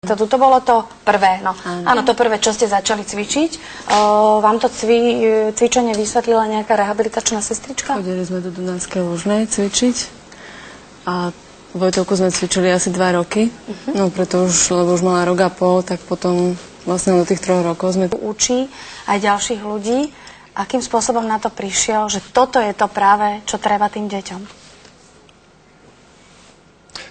To bolo to prvé, no. Áno, to prvé, čo ste začali cvičiť. Vám to cvičenie vysvetlila nejaká rehabilitačná sestrička? Chodili sme do Dunajskej Lužnej cvičiť a Vojtovku sme cvičili asi 2 roky. No preto už, lebo už mala rok a pol, tak potom vlastne do tých 3 rokov sme... Učí aj ďalších ľudí. Akým spôsobom na to prišiel, že toto je to práve, čo treba tým deťom?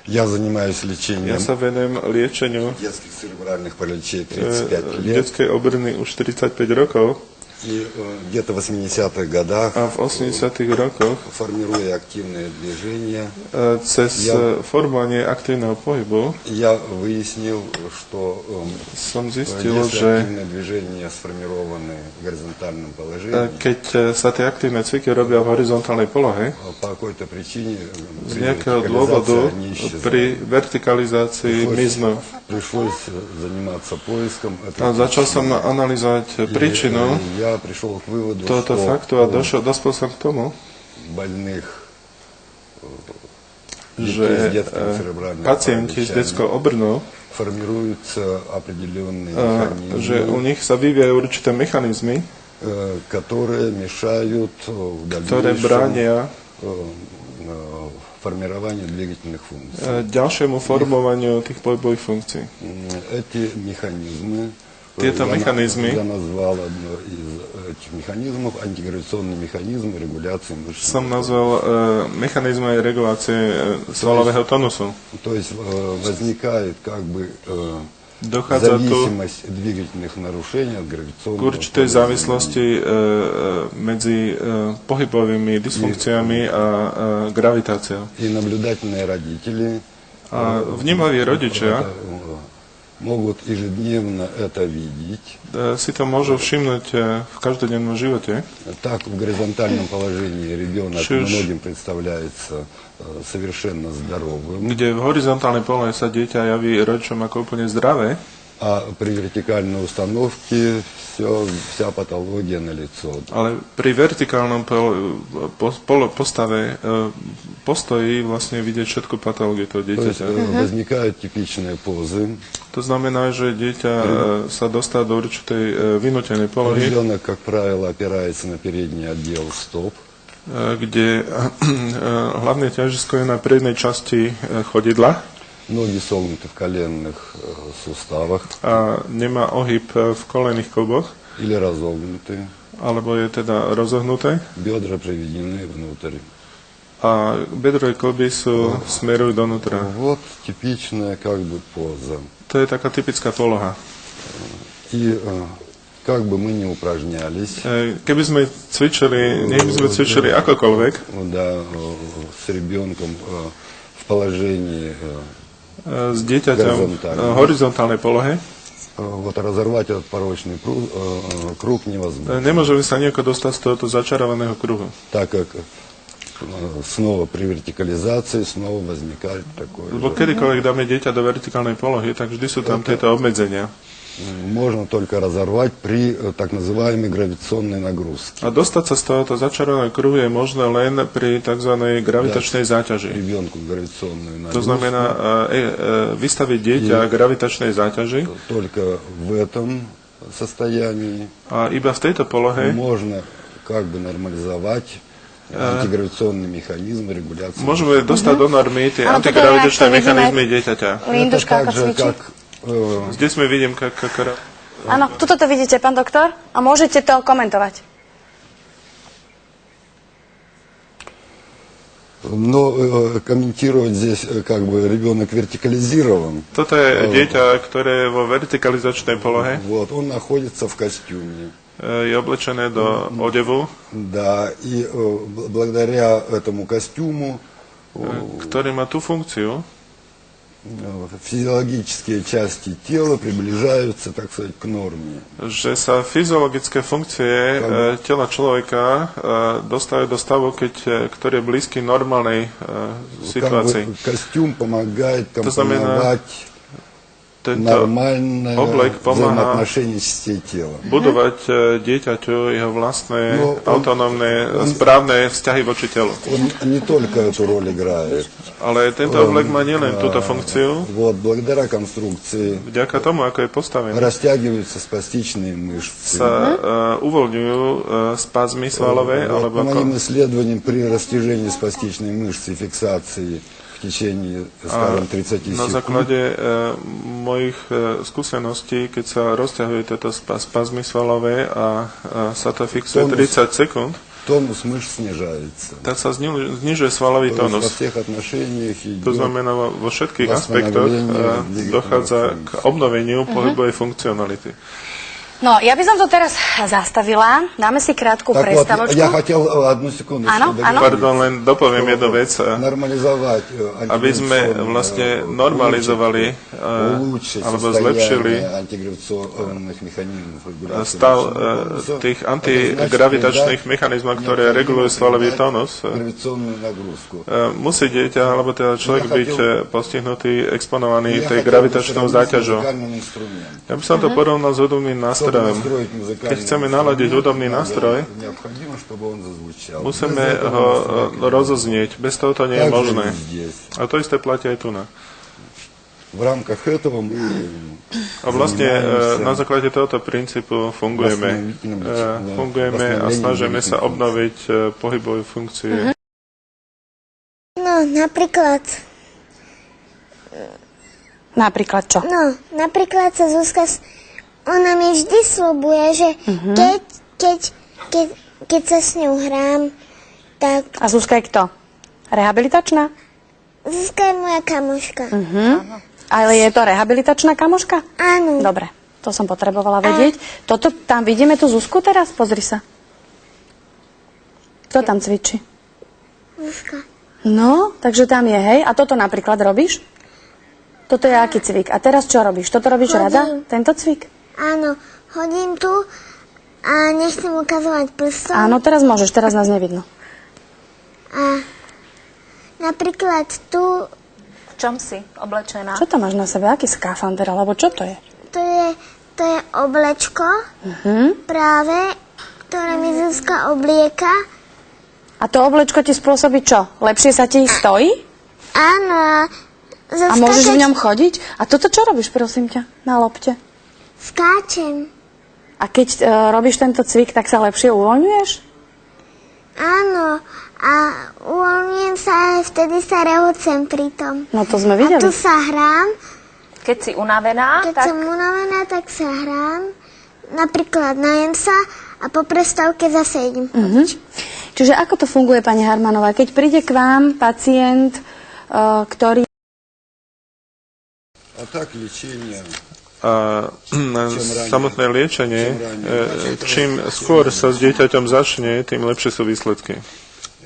Я занимаюсь лечением. Я sa venujem liečeniu детских церебральных параличей 35 лет. Detskej obrny už 45 rokov. И где-то в 80-х годах, a v 80-tych rokoch, формируя активное движение, cez formovanie aktívneho pohybu, я выяснил, что som zistil, если že активное движение сформировано в горизонтальном положении, keď sa tie aktívne cviky robia v horizontálnej polohe, по какой-то причине z nejakého dôvodu pri vertikalizácii miznú. Пришлось заниматься поиском. A začal som analyzovať príčinu tohoto faktu a dospel som k tomu, že pacienti s detskou obrnou, že u nich sa vyvíjajú určité mechanizmy, ktoré bránia формированию двигательных функций. Ďalšiemu formovaniu tých pohybových funkcií. Эти механизмы, Tieto mechanizmy, я назвал одно из этих механизмов антигравитационный механизм регуляции мышц. Som nazval mechanizmy regulácie svalového tonusu. То есть возникает как бы зависимость двигательных нарушений от гравитационного. K určitej závislosti medzi pohybovými dysfunkciami a gravitáciou. И наблюдательные родители a vnímaví rodičia могут ежедневно это видеть. Si to môžu všimnúť v každodennom živote. Так в горизонтальном положении ребенок многим представляется совершенно здоровым. Kde v horizontálnej polohe sa dieťa javí rodičom ako úplne zdravé. А при вертикальной установке вся патология налицо. Ale pri vertikálnom postoji vlastne vidieť všetku patológiu toho dieťaťa. Возникают типичные позы. To znamená, že dieťa sa dostáva do určitej vynútenej polohy. Ребенок, как правило, опирается на передний отдел стоп. Kde hlavné ťažisko je na prednej časti chodidla. Ноги согнуты в коленных суставах. A nemá ohyb v kolenných klboch. Или разогнуты. Alebo je teda rozohnuté. Бедра приведены внутрь. A bedrové klby smerujú donútra. Вот типичная как бы поза. To je taká typická poloha. И как бы мы не упражнялись. Keby sme cvičili, nech by sme cvičili akokoľvek. Да, с ребенком в положении s dieťaťom v horizontálnej polohe. Вот разорвать этот порочный круг невозможно. Nemôžeme sa nejako dostať z tohoto začarovaného kruhu. Так как снова при вертикализации снова возникает такое. Lebo kedykoľvek dáme dieťa do vertikálnej polohy, tak vždy sú tam tieto obmedzenia. Можно только разорвать при так называемой гравитационной нагрузке. A dostať sa z tohoto začarovaného kruhu je možné len pri tzv. Gravitačnej záťaži. Ребенку гравитационную нагрузку. To znamená vystaviť dieťa gravitačnej záťaži. Только в этом состоянии. A iba v tejto polohe можно как бы нормализовать антигравитационный механизм регуляции. Môžeme dostať do normy tie antigravitačné mechanizmy dieťaťa. Linduška, ako cvičí. Здесь мы видим, как... Áno, tuto to vidíte, pán doktor, a môžete to komentovať. Но комментировать здесь как бы ребенок вертикализирован. Toto je dieťa, ktoré je vo vertikalizačnej polohe. Вот, он находится в костюме. Je oblečené do odevu. Да, и благодаря этому костюму, ktorý má tú funkciu, физиологические части тела приближаются, так сказать, к норме. Že sa fyziologické funkcie tela človeka dostávajú do stavu, ktorý je blízky normálnej situácii. Костюм помогает компоновать нормальное oblek pomáha взаимоотношение частей тела. budovať dieťaťu jeho vlastné, No, autonómne, správne vzťahy voči telu. Он не только эту роль играет. Ale tento oblek má nielen túto funkciu, Вот, благодаря конструкции vďaka tomu, ako je postavený, растягиваются спастичные мышцы. sa uvoľňujú spazmy svalové, Вот, alebo по моим исследованиям, при растяжении спастичной мышцы и фиксации в течение, скажем, 30 na секунд, základe mojich skúseností, keď sa rozťahujú tieto spazmy svalové a sa to fixuje 30 sekúnd, тонус мышц снижается. tak sa znižuje svalový То есть во tónus. всех отношениях To идет znamená, vo všetkých aspektoch dochádza k obnoveniu pohybovej funkcionality. No, ja by som to teraz zastavila. Dáme si krátku Так вот, prestavočku. я хотел одну секунду. Áno, áno. Pardon, len dopoviem jednu vec. Нормализовать Aby sme vlastne normalizovali alebo zlepšili антигравитационных механизмов регуляции stav тонуса, tých antigravitačných mechanizmov, ktoré regulujú svalový tónus, гравитационную нагрузку. musí dieťa alebo teda človek byť postihnutý, exponovaný tej gravitačnou záťažou. Ja by som to porovnal s hudobným nástrojom. Keď chceme naladiť hudobný nástroj, Необходимо, чтобы он зазвучал. musíme ho rozoznieť. Bez toho to nie je Так же možné. и здесь. A to isté platí aj tu na. В рамках этого мы A vlastne na základe tohoto princípu fungujeme. Fungujeme a snažíme sa obnoviť pohybové funkcie. No, napríklad, Napríklad čo? sa Zuzka, ona mi vždy sľubuje, že keď sa s ňou hrám, tak A Zuzka je kto? Rehabilitačná? Zuzka je moja kamoška. Ale je to rehabilitačná kamoška? Áno. Dobre, to som potrebovala vedieť. Toto, tam vidíme tú Zuzku teraz? Pozri sa. Kto tam cvičí? Zuzka. No, takže tam je, hej. A toto napríklad robíš? Toto je aký cvik? A teraz čo robíš? Toto robíš Chodím. rada? Tento cvik? Áno, hodím tu a nechcem ukazovať prstom. Áno, teraz môžeš, teraz nás nevidno. A napríklad tu, V čom si oblečená? Čo to máš na sebe? Aký skafander? Alebo čo to je? to je oblečko práve, ktoré mi Zuzka oblieka. A to oblečko ti spôsobí čo? Lepšie sa ti stojí? Áno, A môžeš v ňom chodiť? A toto čo robíš, prosím ťa, na lopte? Skáčem. A keď robíš tento cvik, tak sa lepšie uvoľňuješ? Áno, a uvoľňujem sa aj vtedy sa rehocem pri tom. No to sme A videli. tu sa hrám, Keď si unavená, keď tak som unavená, tak sa hrám. Napríklad najem sa a po prestávke zase idem chodiť. Čiže ako to funguje, pani Harmanová? Keď príde k vám pacient, ktorý... А так лечение. A samotné liečenie, čím skôr sa s dieťaťom začne, tým lepšie sú výsledky.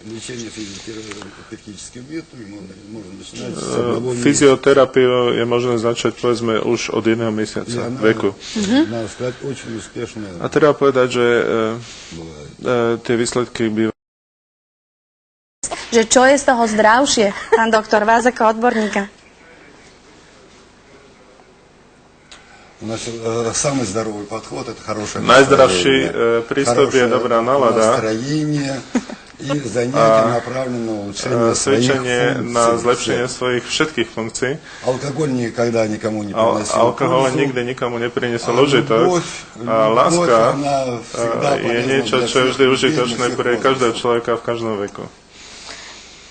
Лечение физиотерапевтическим методом можно начинать с одного месяца. Fyzioterapiu je možné začať, povedzme, už od 1 mesiaca veku. Надо сказать, очень успешная A treba povedať, že бывает. tie výsledky bývajú. Že čo je z toho zdravšie, pán doktor, vás ako odborníka? Значит, самый здоровый подход – это хорошее Najzdravší настроение, prístup je dobrá nálada настроение и занятие направлено на улучшение своих cvičenie na функций. zlepšenie svojich všetkých funkcií. Алкоголь никогда никому не приносил Alkohol пользу. nikdy nikomu nepriniesol užitok. A Любовь, láska она всегда je полезна niečo, для čo je vždy всех užitočné людей, pre всех každého возрастов. človeka v každom veku.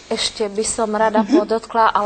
ešte by som rada podotkla, ale